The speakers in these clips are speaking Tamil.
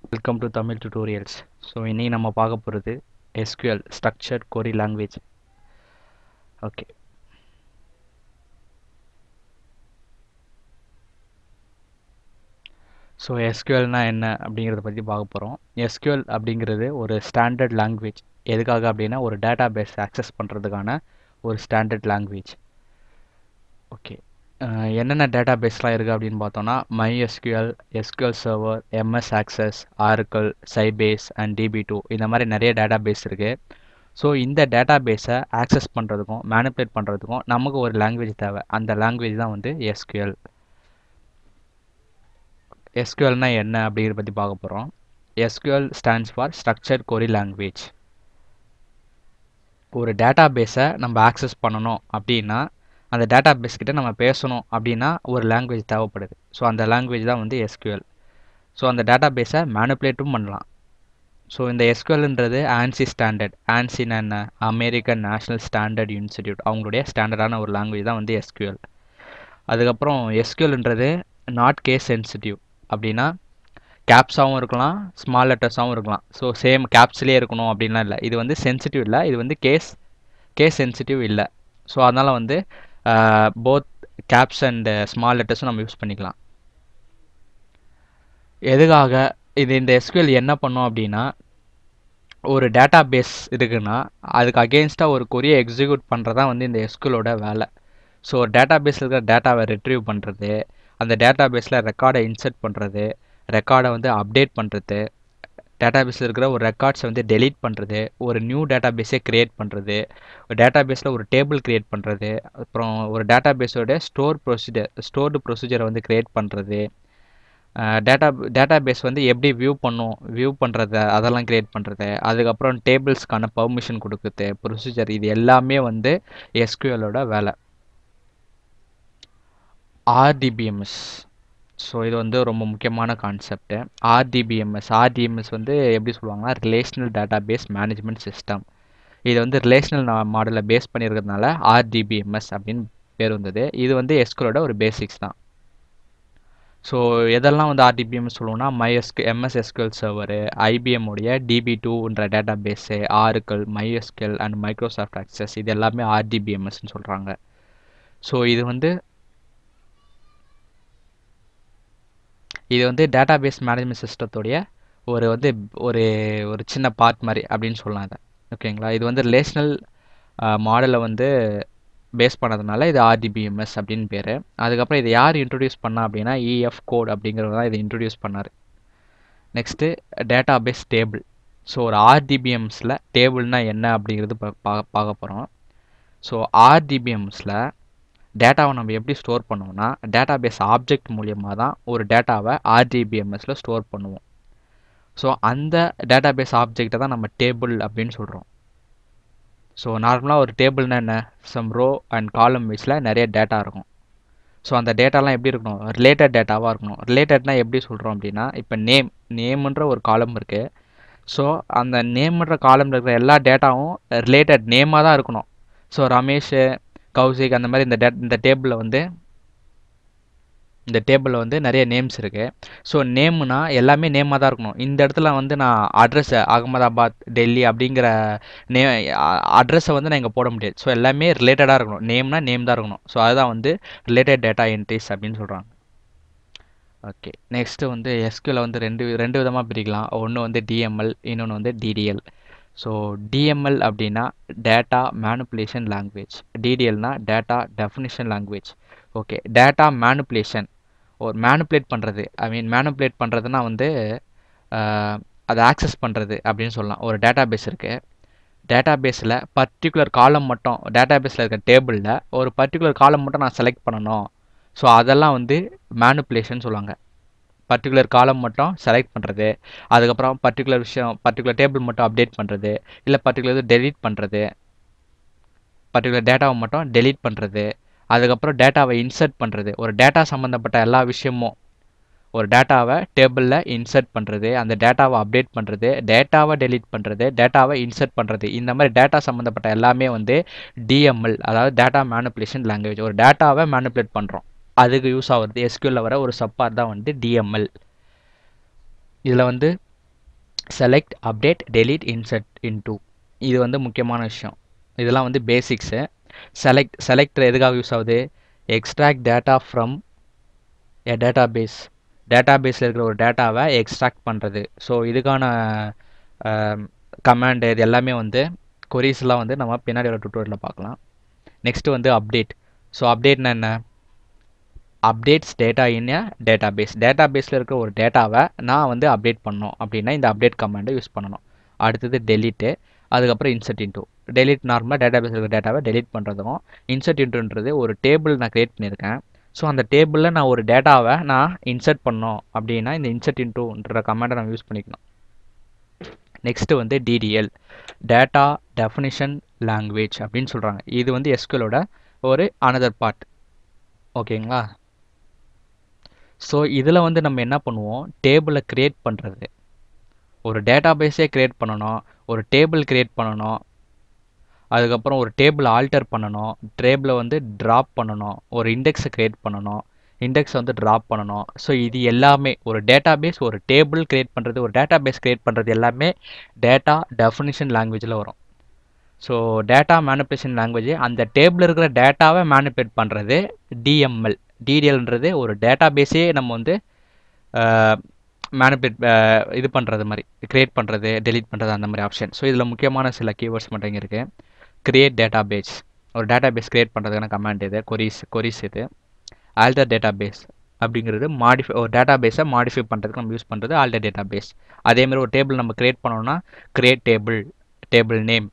Welcome to Tamil tutorials. So இன்றைக்கி நம்ம பார்க்க போகிறது SQL structured query language. Okay, so SQLனா என்ன அப்படிங்கிறத பற்றி பார்க்க போகிறோம். SQL அப்படிங்கிறது ஒரு ஸ்டாண்டர்ட் லாங்குவேஜ். எதுக்காக அப்படின்னா ஒரு டேட்டா பேஸ் ஆக்சஸ் பண்ணுறதுக்கான ஒரு ஸ்டாண்டர்ட் லாங்குவேஜ். ஓகே, என்னென்ன டேட்டா பேஸ்லாம் இருக்குது அப்படின்னு பார்த்தோன்னா MySQL, SQL server, MS access, Oracle, Sybase and DB2 இந்த மாதிரி நிறைய டேட்டா பேஸ் இருக்குது. ஸோ இந்த டேட்டா பேஸை ஆக்சஸ் பண்ணுறதுக்கும் மேனிப்புலேட் பண்ணுறதுக்கும் நமக்கு ஒரு லாங்குவேஜ் தேவை. அந்த லாங்குவேஜ் தான் வந்து SQL. SQLனா என்ன அப்படிங்கிறத பற்றி பார்க்க போகிறோம். SQL stands for structured query language. ஒரு டேட்டா பேஸை நம்ம ஆக்சஸ் பண்ணணும் அப்படின்னா அந்த டேட்டா பேஸ் கிட்ட நம்ம பேசணும் அப்படின்னா ஒரு லாங்குவேஜ் தேவைப்படுது. ஸோ அந்த லாங்குவேஜ் தான் வந்து SQL. ஸோ அந்த டேட்டா பேஸை மேனிப்புலேட்டும் பண்ணலாம். ஸோ இந்த SQLன்றது ANSI ஸ்டாண்டர்ட். ANSIன்னா என்ன? American National Standard Institute. அவங்களுடைய ஸ்டாண்டர்டான ஒரு லாங்குவேஜ் தான் வந்து SQL. அதுக்கப்புறம் SQLன்றது நாட் கேஸ் சென்சிட்டிவ். அப்படின்னா கேப்ஸாகவும் இருக்கலாம், ஸ்மால் லெட்டர்ஸாகவும் இருக்கலாம். ஸோ சேம் கேப்ஸ்லேயே இருக்கணும் அப்படின்லாம் இல்லை. இது வந்து சென்சிட்டிவ் இல்லை, இது வந்து கேஸ் சென்சிட்டிவ் இல்லை. ஸோ அதனால் வந்து போத் கேப்ஸ் அண்ட் ஸ்மால் லெட்டர்ஸும் நம்ம யூஸ் பண்ணிக்கலாம். எதுக்காக இந்த SQL என்ன பண்ணோம் அப்படின்னா ஒரு டேட்டா பேஸ் இருக்குன்னா அதுக்கு அகெயின்ஸ்டாக ஒரு கொரியை எக்ஸிக்யூட் பண்ணுறது தான் வந்து இந்த SQLோட வேலை. ஸோ ஒரு டேட்டா பேஸில் இருக்கிற டேட்டாவை ரிட்ரீவ் பண்ணுறது, அந்த டேட்டா பேஸில் ரெக்கார்டை இன்சர்ட் பண்ணுறது, ரெக்கார்டை வந்து அப்டேட் பண்ணுறது, டேட்டா பேஸில் இருக்கிற ஒரு ரெக்கார்ட்ஸை வந்து டெலீட் பண்ணுறது, ஒரு நியூ டேட்டா பேஸை க்ரியேட் பண்ணுறது, ஒரு டேட்டா பேஸில் ஒரு டேபிள் க்ரியேட் பண்ணுறது, அப்புறம் ஒரு டேட்டா பேஸோட ஸ்டோர்டு ப்ரொசீஜரை வந்து க்ரியேட் பண்ணுறது, டேட்டா பேஸ் வந்து எப்படி வியூ பண்ணுறது அதெல்லாம் க்ரியேட் பண்ணுறது, அதுக்கப்புறம் டேபிள்ஸ்க்கான பர்மிஷன் கொடுக்குறது, ப்ரொசீஜர், இது எல்லாமே வந்து SQLோட வேலை. RDBMS. ஸோ இது வந்து ரொம்ப முக்கியமான கான்செப்ட். RDBMS வந்து எப்படி சொல்லுவாங்கன்னா relational database management system. இது வந்து ரிலேஷனல் மாடலை பேஸ் பண்ணியிருக்கிறதுனால RDBMS அப்படின்னு பேர் வந்தது. இது வந்து SQLோட ஒரு பேசிக்ஸ் தான். ஸோ எதெல்லாம் வந்து RDBMS சொல்லுவோம்னா MS SQL சர்வரு, IBM உடைய DB2ன்ற data base, Oracle, MySQL and Microsoft Access, இது எல்லாமே RDBMSன்னு சொல்கிறாங்க. ஸோ இது வந்து டேட்டா பேஸ் மேனேஜ்மெண்ட் சிஸ்டத்தோடைய ஒரு ஒரு சின்ன பார்ட் மாதிரி அப்படின்னு சொல்லலாம் இதை. ஓகேங்களா, இது வந்து ரிலேஷனல் மாடலை வந்து பேஸ் பண்ணதுனால இது RDBMS அப்படின்னு பேர். அதுக்கப்புறம் இதை யார் இன்ட்ரடியூஸ் பண்ணா அப்படின்னா EF கோட் அப்படிங்கிறவர் தான் இதை இன்ட்ரடியூஸ் பண்ணார். Next database table. So ஒரு RDBMSல டேபிள்னா என்ன அப்படிங்கிறது பார்க்க போகிறோம். ஸோ RDBMSல டேட்டாவை நம்ம எப்படி ஸ்டோர் பண்ணுவோம்னா டேட்டா பேஸ் ஆப்ஜெக்ட் மூலியமாக தான் ஒரு டேட்டாவை RDBMSல ஸ்டோர் பண்ணுவோம். ஸோ அந்த டேட்டா பேஸ் ஆப்ஜெக்டை தான் நம்ம டேபிள் அப்படின்னு சொல்கிறோம். ஸோ நார்மலாக ஒரு டேபிள்னா என்ன? சம் ரோ அண்ட் காலம் வைஸில் நிறைய டேட்டா இருக்கும். ஸோ அந்த டேட்டாலாம் எப்படி இருக்கணும்? ரிலேட்டட் டேட்டாவாக இருக்கணும். ரிலேட்டட்னா எப்படி சொல்கிறோம் அப்படின்னா இப்போ நேம்ன்ற ஒரு காலம் இருக்குது. ஸோ அந்த நேம்ன்ற காலமில் இருக்கிற எல்லா டேட்டாவும் ரிலேட்டட் நேமாக தான் இருக்கணும். ஸோ ரமேஷ், கௌசிக் அந்த மாதிரி இந்த டேபிளில் வந்து நிறைய நேம்ஸ் இருக்குது. ஸோ நேம்னா எல்லாமே நேமாக தான் இருக்கணும். இந்த இடத்துல வந்து நான் அட்ரஸை அகமதாபாத், டெல்லி அப்படிங்கிற நே அட்ரஸை வந்து நான் இங்கே போட முடியாது. ஸோ எல்லாமே ரிலேட்டடாக இருக்கணும். நேம்னா நேம் தான் இருக்கணும். ஸோ அதுதான் வந்து ரிலேட்டட் டேட்டா என்ட்ரிஸ் அப்படின்னு சொல்கிறாங்க. ஓகே, நெக்ஸ்ட்டு வந்து SQL வந்து ரெண்டு விதமாக பிரிக்கலாம். ஒன்று வந்து DML, இன்னொன்று வந்து DDL. ஸோ DML அப்படின்னா டேட்டா மேனிப்புலேஷன் லாங்குவேஜ், DDLனா data definition language. Okay, data manipulation ஒரு மேனிப்புலேட் பண்ணுறது, மேனிப்புலேட் பண்ணுறதுனா வந்து அதை ஆக்சஸ் பண்ணுறது அப்படின்னு சொல்லலாம். ஒரு டேட்டா பேஸ் இருக்குது, டேட்டா பேஸில் பர்டிகுலர் காலம் மட்டும், டேட்டா பேஸில் இருக்க டேபிளில் ஒரு பர்டிகுலர் காலம் மட்டும் நான் செலக்ட் பண்ணணும். ஸோ அதெல்லாம் வந்து மேனிப்புலேஷன் சொல்லுவாங்க. பர்டிகுலர் காலம் மட்டும் செலக்ட் பண்ணுறது, அதுக்கப்புறம் பர்டிகுலர் டேபிள் மட்டும் அப்டேட் பண்ணுறது, இல்லை பர்டிகுலர் டெலீட் பண்ணுறது, பர்டிகுலர் டேட்டாவை மட்டும் டெலீட் பண்ணுறது, அதுக்கப்புறம் டேட்டாவை இன்சர்ட் பண்ணுறது. ஒரு டேட்டா சம்மந்தப்பட்ட எல்லா விஷயமும் ஒரு டேட்டாவை டேபிளில் இன்சர்ட் பண்ணுறது, அந்த டேட்டாவை அப்டேட் பண்ணுறது, டேட்டாவை டெலீட் பண்ணுறது, டேட்டாவை இன்சர்ட் பண்ணுறது, இந்த மாதிரி டேட்டா சம்மந்தப்பட்ட எல்லாமே வந்து DML, அதாவது டேட்டா மேனிப்புலேஷன் லாங்குவேஜ். ஒரு டேட்டாவை மேனிப்புலேட் பண்ணுறோம், அதுக்கு யூஸ் ஆகுறது SQLல வர ஒரு சப்பார்ட் தான் வந்து DML. இதில் வந்து select update delete insert into இது வந்து முக்கியமான விஷயம். இதெல்லாம் வந்து பேசிக்ஸு. செலக்ட் எதுக்காக யூஸ் ஆகுது? Extract data from a database. டேட்டாபேஸில் இருக்கிற ஒரு டேட்டாவை எக்ஸ்ட்ராக்ட் பண்ணுறது. ஸோ இதுக்கான கமாண்டு இது எல்லாமே வந்து கொரீஸ்லாம் வந்து நம்ம பின்னாடி ஒரு டுட்டோரியலில் பார்க்கலாம். நெக்ஸ்ட்டு வந்து அப்டேட். ஸோ அப்டேட்னா என்ன? அப்டேட்ஸ் டேட்டா இன் எ டேட்டாபேஸ். டேட்டாபேஸில் இருக்கிற ஒரு டேட்டாவை நான் வந்து அப்டேட் பண்ணணும் அப்படின்னா இந்த அப்டேட் கமாண்டை யூஸ் பண்ணணும். அடுத்தது டெலீட்டு, அதுக்கப்புறம் இன்சர்ட் இன்டூ. டெலீட் நார்மலாக டேட்டாபேஸில் இருக்கிற டேட்டாவை டெலீட் பண்ணுறதுக்கும், இன்சர்ட் இன்டூன்றது ஒரு டேபிள் நான் க்ரியேட் பண்ணியிருக்கேன். ஸோ அந்த டேபிளில் நான் ஒரு டேட்டாவை நான் இன்சர்ட் பண்ணோம் அப்படின்னா இந்த இன்சர்ட் இன்டூன்ற கமாண்டை நம்ம யூஸ் பண்ணிக்கணும். நெக்ஸ்ட்டு வந்து டிடிஎல், டேட்டா டெஃபினிஷன் லாங்குவேஜ் அப்படின்னு சொல்கிறாங்க. இது வந்து எஸ்கியூஎலோட ஒரு அனதர் பார்ட். ஓகேங்களா? ஸோ இதில் வந்து நம்ம என்ன பண்ணுவோம்? டேபிளை க்ரியேட் பண்ணுறது. ஒரு டேட்டாபேஸே க்ரியேட் பண்ணணும், ஒரு டேபிள் க்ரியேட் பண்ணணும், அதுக்கப்புறம் ஒரு டேபிள் ஆல்டர் பண்ணணும், டேபிளை வந்து ட்ராப் பண்ணணும், ஒரு இண்டெக்ஸை க்ரியேட் பண்ணணும், இண்டெக்ஸை வந்து ட்ராப் பண்ணணும். ஸோ இது எல்லாமே ஒரு டேட்டாபேஸ், ஒரு டேபிள் க்ரியேட் பண்ணுறது, ஒரு டேட்டாபேஸ் க்ரியேட் பண்ணுறது எல்லாமே டேட்டா டெஃபினிஷன் லாங்குவேஜில் வரும். ஸோ டேட்டா மேனிப்புலேஷன் லாங்குவேஜ் அந்த டேபிள் இருக்கிற டேட்டாவை மேனிப்புலேட் பண்ணுறது டிஎம்எல். டிடிஎல்ன்றது ஒரு டேட்டாபேஸே நம்ம வந்து மேனிப்புலேட் இது பண்ணுறது மாதிரி, க்ரியேட் பண்ணுறது, டெலீட் பண்ணுறது அந்த மாதிரி ஆப்ஷன். ஸோ இதில் முக்கியமான சில கீவேர்ட்ஸ் மட்டும் இங்கே இருக்குது. க்ரியேட் டேட்டாபேஸ், ஒரு டேட்டாபேஸ் க்ரியேட் பண்ணுறதுக்கான கமாண்ட் இது. கொரிஸ் இது. ஆல்டர் டேட்டாபேஸ் அப்படிங்கிறது ஒரு டேட்டாபேஸை மாடிஃபை பண்ணுறதுக்கு நம்ம யூஸ் பண்ணுறது ஆல்டர் டேட்டாபேஸ். அதேமாதிரி ஒரு டேபிள் நம்ம க்ரியேட் பண்ணோம்னா க்ரியேட் டேபிள் நேம்,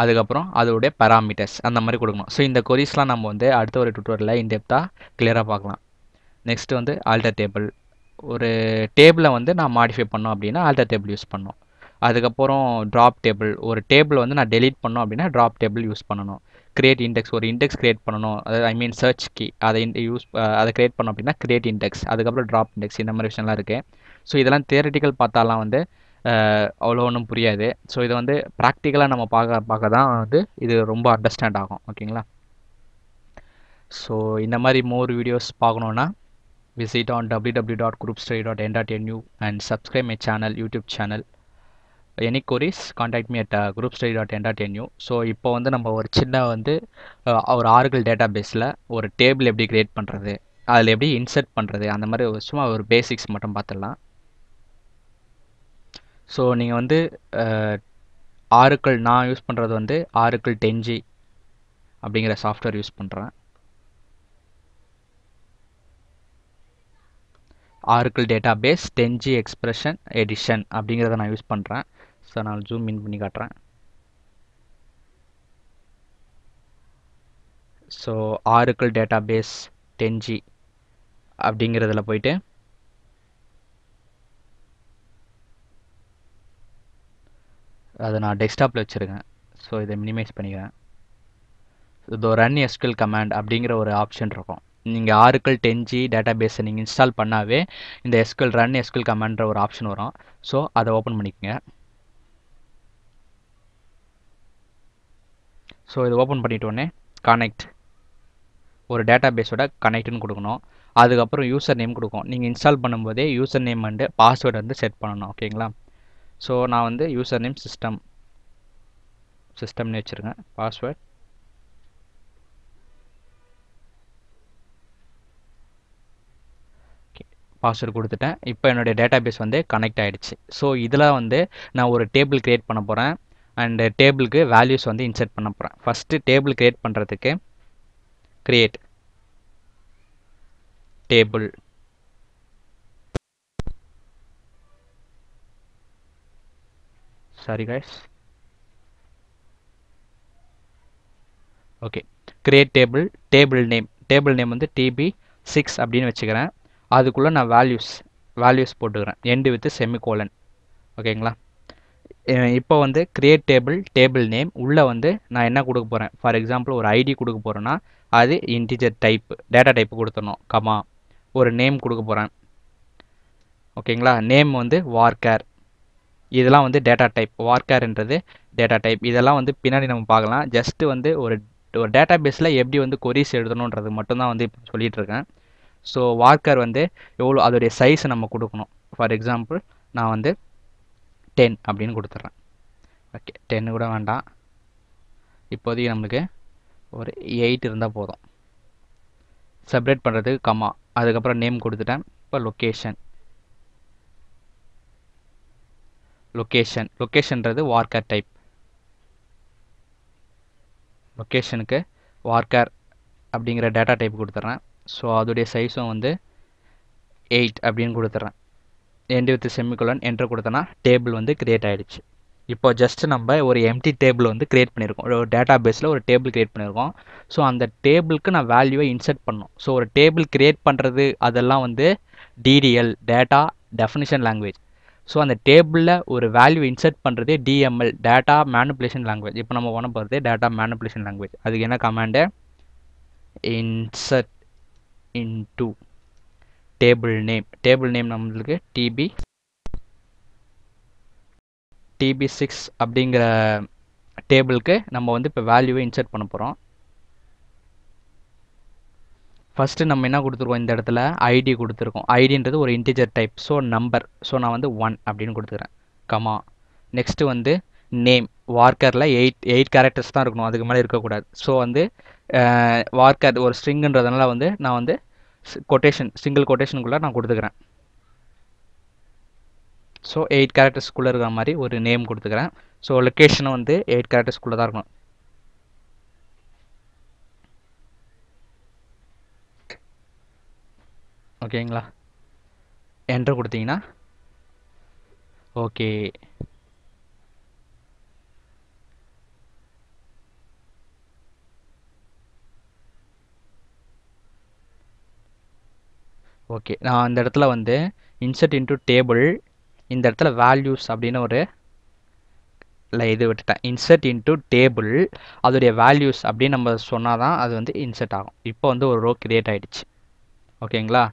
அதுக்கப்புறம் அதோடைய பேராமீட்டர்ஸ் அந்த மாதிரி கொடுக்கணும். ஸோ இந்த கொரிஸ்லாம் நம்ம வந்து அடுத்த ஒரு டுட்டோரியலில் இன்டெப்த்தாக கிளியராக பார்க்கலாம். நெக்ஸ்ட்டு வந்து ஆல்டர் டேபிள். ஒரு டேபிளை வந்து நான் மாடிஃபை பண்ணோம் அப்படின்னா ஆல்டர் டேபிள் யூஸ் பண்ணணும். அதுக்கப்புறம் ட்ராப் டேபிள், ஒரு டேபிள் வந்து நான் டெலீட் பண்ணோம் அப்படின்னா ட்ராப் டேபிள் யூஸ் பண்ணணும். கிரியேட் இண்டெக்ஸ், ஒரு இண்டெக்ஸ் கிரியேட் பண்ணணும், அதாவது ஐ மீன் சர்ச் கீ அதை கிரியேட் பண்ணோம் அப்படின்னா கிரியேட் இண்டெக்ஸ், அதுக்கப்புறம் ட்ராப் இண்டெக்ஸ், இந்த மாதிரி விஷயம்லாம் இருக்குது. ஸோ இதெல்லாம் தியரட்டிக்கல் பார்த்தாலாம் வந்து அவ்வளோ ஒன்றும் புரியாது. ஸோ இதை வந்து ப்ராக்டிக்கலாக நம்ம பார்க்க தான் வந்து இது ரொம்ப அண்டர்ஸ்டாண்ட் ஆகும். ஓகேங்களா? ஸோ இந்த மாதிரி மோர் வீடியோஸ் பார்க்கணுன்னா visit on www.groupstudy.n.nu and subscribe my channel, YouTube channel. Any queries, contact me at groupstudy.n.nu. So இப்போ வந்து நம்ம ஒரு சின்ன வந்து ஒரு ஆர்கிள் டேட்டாபேஸில் ஒரு டேபிள் எப்படி க்ரியேட் பண்ணுறது, அதில் எப்படி இன்சர்ட் பண்ணுறது, அந்த மாதிரி சும்மா ஒரு பேசிக்ஸ் மட்டும் பார்த்துடலாம். ஸோ நீங்கள் வந்து ஆர்கிள், நான் யூஸ் பண்ணுறது வந்து ஆர்கிள் 10G அப்படிங்கிற சாஃப்ட்வேர் யூஸ் பண்ணுறேன். ஆர்கிள் டேட்டாபேஸ் 10G எக்ஸ்பிரஷன் எடிஷன் அப்படிங்கிறத நான் யூஸ் பண்ணுறேன். ஸோ நான் ஜூம் இன் பண்ணி காட்டுறேன். ஸோ ஆர்கிள் டேட்டாபேஸ் 10G அப்படிங்கிறதுல போயிட்டு அதை நான் டெஸ்க்டாப்பில் வச்சுருக்கேன். ஸோ இதை மினிமைஸ் பண்ணிக்கிறேன். இது ரன் எஸ்கியூஎல் கமாண்ட் அப்படிங்கிற ஒரு ஆப்ஷன் இருக்கும். நீங்கள் ஆர்கிள் 10G டேட்டாபேஸை நீங்கள் இன்ஸ்டால் பண்ணாவே இந்த ரன் எஸ்கியூஎல் கமாண்ட்ற ஒரு ஆப்ஷன் வரும். ஸோ அதை ஓப்பன் பண்ணிக்கோங்க. ஸோ இதை ஓப்பன் பண்ணிட்டோன்னே கனெக்ட், ஒரு டேட்டாபேஸோட கனெக்ட்னு கொடுக்கணும். அதுக்கப்புறம் யூசர் நேம் கொடுக்கும். நீங்கள் இன்ஸ்டால் பண்ணும்போதே யூசர் நேம் அண்டு பாஸ்வேர்டு வந்து செட் பண்ணணும். ஓகேங்களா? ஸோ நான் வந்து யூசர் நேம் சிஸ்டம்னு வச்சுருக்கேன். பாஸ்வேர்ட் கொடுத்துட்டேன். இப்போ என்னுடைய டேட்டாபேஸ் வந்து கனெக்ட் ஆகிடுச்சு. ஸோ இதில் வந்து நான் ஒரு டேபிள் க்ரியேட் பண்ண போகிறேன் அண்டு டேபிளுக்கு வேல்யூஸ் வந்து இன்சர்ட் பண்ண போகிறேன். ஃபஸ்ட்டு டேபிள் க்ரியேட் பண்ணுறதுக்கு create table, sorry guys, okay, create table name வந்து TB6 அப்படின்னு வச்சுக்கிறேன். அதுக்குள்ளே நான் வேல்யூஸ் போட்டுக்கிறேன், எண்டு வித் செமிகோலன். ஓகேங்களா? இப்போ வந்து கிரியேட் டேபிள் நேம் உள்ளே வந்து நான் என்ன கொடுக்க போகிறேன், ஃபார் எக்ஸாம்பிள் ஒரு ஐடி கொடுக்க போகிறேன்னா அது இன்டிஜர் டேட்டா டைப்பு கொடுத்துடணும், கமா ஒரு நேம் கொடுக்க போகிறேன். ஓகேங்களா? நேம் வந்து வார்கேர், இதெல்லாம் வந்து டேட்டா டைப். வார்கேர்ன்றது டேட்டா டைப். இதெல்லாம் வந்து பின்னாடி நம்ம பார்க்கலாம். ஜஸ்ட்டு வந்து ஒரு டேட்டாபேஸில் எப்படி வந்து கொரிஸ் எழுதணுன்றது மட்டும்தான் வந்து இப்போ சொல்லிகிட்டு இருக்கேன். ஸோ வார்கர் வந்து எவ்வளோ அதோடைய சைஸை நம்ம கொடுக்கணும். ஃபார் எக்ஸாம்பிள் நான் வந்து 10 அப்படின்னு கொடுத்துட்றேன். ஓகே, 10 கூட வேண்டாம், இப்போதைக்கு நம்மளுக்கு ஒரு 8 இருந்தால் போதும். செப்பரேட் பண்ணுறதுக்கு கம்மா, அதுக்கப்புறம் நேம் கொடுத்துட்டேன். இப்போ லொக்கேஷன்றது வார்கர் டைப். லொக்கேஷனுக்கு வார்கர் அப்படிங்கிற டேட்டா டைப் கொடுத்துட்றேன். ஸோ அதோடைய சைஸும் வந்து 8 அப்படின்னு கொடுத்துட்றேன். எண்ட் வித் செமிகோலன் என்டர் கொடுத்தனா டேபிள் வந்து கிரியேட் ஆகிடுச்சு. இப்போ ஜஸ்ட் நம்ம ஒரு எம்டி டேபிள் வந்து கிரியேட் பண்ணியிருக்கோம். ஒரு டேட்டா பேஸில் ஒரு டேபிள் கிரியேட் பண்ணியிருக்கோம். ஸோ அந்த டேபிளுக்கு நான் வேல்யூவை இன்சர்ட் பண்ணணும். ஸோ ஒரு டேபிள் கிரியேட் பண்ணுறது அதெல்லாம் வந்து DDL, data definition language. So அந்த டேபிளில் ஒரு வேல்யூ இன்சர்ட் பண்ணுறதே டிஎம்எல், டேட்டா மேனிப்புலேஷன் லாங்குவேஜ். இப்போ நம்ம பண்ண போகிறது டேட்டா மேனிப்புலேஷன் லாங்குவேஜ். அதுக்கு என்ன command? Insert into table name நம்மளுக்கு TB6 அப்படிங்கிற டேபிளுக்கு நம்ம வந்து இப்போ வேல்யூவை இன்சர்ட் பண்ண போகிறோம். ஃபஸ்ட்டு நம்ம என்ன கொடுத்துருக்கோம், இந்த இடத்துல ஐடி கொடுத்துருக்கோம். ஐடின்றது ஒரு integer type, so number. So நான் வந்து 1 அப்படின்னு கொடுத்துக்கிறேன், கமா. நெக்ஸ்ட்டு வந்து நேம், வார்க்கரில் 8 கேரக்டர்ஸ் தான் இருக்கணும், அதுக்கு மேலே இருக்கக்கூடாது. ஸோ வந்து வார்க்கர் ஒரு ஸ்ட்ரிங்குன்றதுனால வந்து நான் வந்து சிங்கிள் கொட்டேஷனுக்குள்ளே நான் கொடுத்துக்கிறேன். ஸோ 8 கேரக்டர்ஸ்க்குள்ளே இருக்கிற மாதிரி ஒரு நேம் கொடுத்துக்கிறேன். ஸோ லொக்கேஷனும் வந்து 8 கேரக்டர்ஸ்க்குள்ளே தான் இருக்கணும். ஓகேங்களா? என்டர் கொடுத்தீங்கன்னா ஓகே. ஓகே, நான் இந்த இடத்துல வந்து இன்சர்ட் இன்டு டேபிள், இந்த இடத்துல வேல்யூஸ் அப்படின்னு ஒரு இது விட்டுட்டேன். இன்சர்ட் இன்டு டேபிள், அதோடைய வேல்யூஸ் அப்படின்னு நம்ம சொன்னால் தான் அது வந்து இன்சர்ட் ஆகும். இப்போ வந்து ஒரு ரோ கிரியேட் ஆகிடுச்சு. ஓகேங்களா?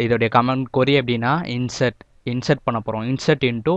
இதோடைய கமெண்ட் கொரி அப்படின்னா இன்சர்ட் பண்ண போகிறோம். இன்சர்ட் இன்டு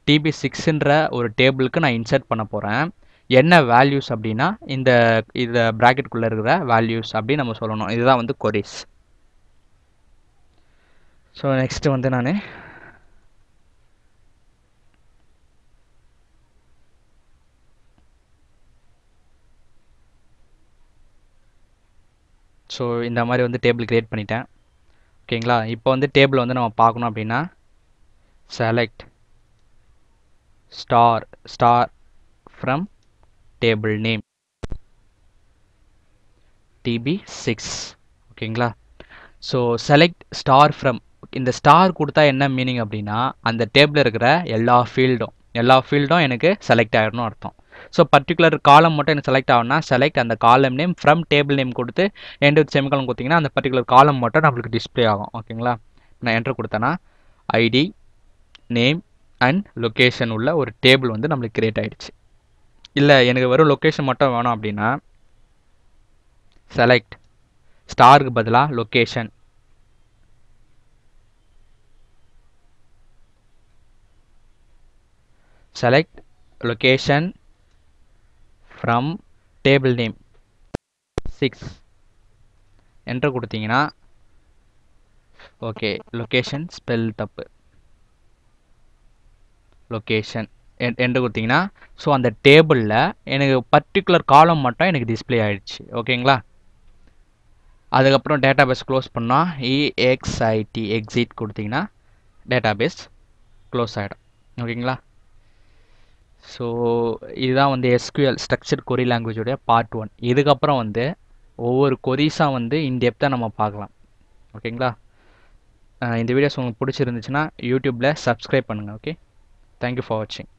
TB6ன்ற ஒரு டேபிளுக்கு நான் இன்சர்ட் பண்ண போகிறேன். என்ன வேல்யூஸ் அப்படின்னா இந்த ப்ராக்கெட்டுக்குள்ளே இருக்கிற வேல்யூஸ் அப்படின்னு நம்ம சொல்லணும். இதுதான் வந்து கொரிஸ். ஸோ நெக்ஸ்ட்டு வந்து நான் ஸோ இந்த மாதிரி வந்து டேபிள் கிரியேட் பண்ணிட்டேன். ஓகேங்களா? இப்போ வந்து டேபிள் வந்து நம்ம பார்க்கணும் அப்படின்னா select star from table name TB6. ஓகேங்களா? ஸோ செலக்ட் ஸ்டார் ஃப்ரம், இந்த ஸ்டார் கொடுத்தா என்ன மீனிங் அப்படின்னா அந்த டேபிளில் இருக்கிற எல்லா ஃபீல்டும் எனக்கு செலக்ட் ஆகிடணும் அர்த்தம். ஸோ பர்டிகுலர் காலம் மட்டும் எனக்கு செலக்ட் ஆகும்னா செலக்ட் அந்த காலம் நேம் ஃப்ரம் டேபிள் நேம் கொடுத்து எண்ட் வித் செமிகோலன் கொடுத்தீங்கன்னா அந்த பர்டிகுலர் காலம் மட்டும் நம்மளுக்கு டிஸ்பிளே ஆகும். ஓகேங்களா? நான் என்டர் கொடுத்தேன்னா ஐடி, நேம் அண்ட் லொக்கேஷன் உள்ள ஒரு டேபிள் வந்து நம்மளுக்கு கிரியேட் ஆகிடுச்சு. இல்லை எனக்கு வெறும் லொக்கேஷன் மட்டும் வேணும் அப்படின்னா செலக்ட் ஸ்டாருக்கு பதிலாக location, select location from table name 6 enter கொடுத்தீங்கன்னா ஓகே. லொக்கேஷன் ஸ்பெல் தப்பு, லொக்கேஷன் என்டர் கொடுத்தீங்கன்னா ஸோ அந்த டேபிளில் எனக்கு பர்டிகுலர் காலம் மட்டும் எனக்கு டிஸ்பிளே ஆகிடுச்சு. ஓகேங்களா? அதுக்கப்புறம் டேட்டா பேஸ் க்ளோஸ் பண்ணால் எக்ஸிட் கொடுத்தீங்கன்னா டேட்டா பேஸ் க்ளோஸ் ஆகிடும். ஓகேங்களா? ஸோ இதுதான் வந்து SQL ஸ்ட்ரக்சர்ட் கொரி லாங்குவேஜோடைய பார்ட் 1. இதுக்கப்புறம் வந்து ஒவ்வொரு கொரிஸாக வந்து இன்டெப்த்தாக நம்ம பார்க்கலாம். ஓகேங்களா? இந்த வீடியோஸ் உங்களுக்கு பிடிச்சிருந்துச்சுன்னா யூடியூப்பில் சப்ஸ்கிரைப் பண்ணுங்கள். ஓகே, தேங்க்யூ ஃபார் வாட்சிங்.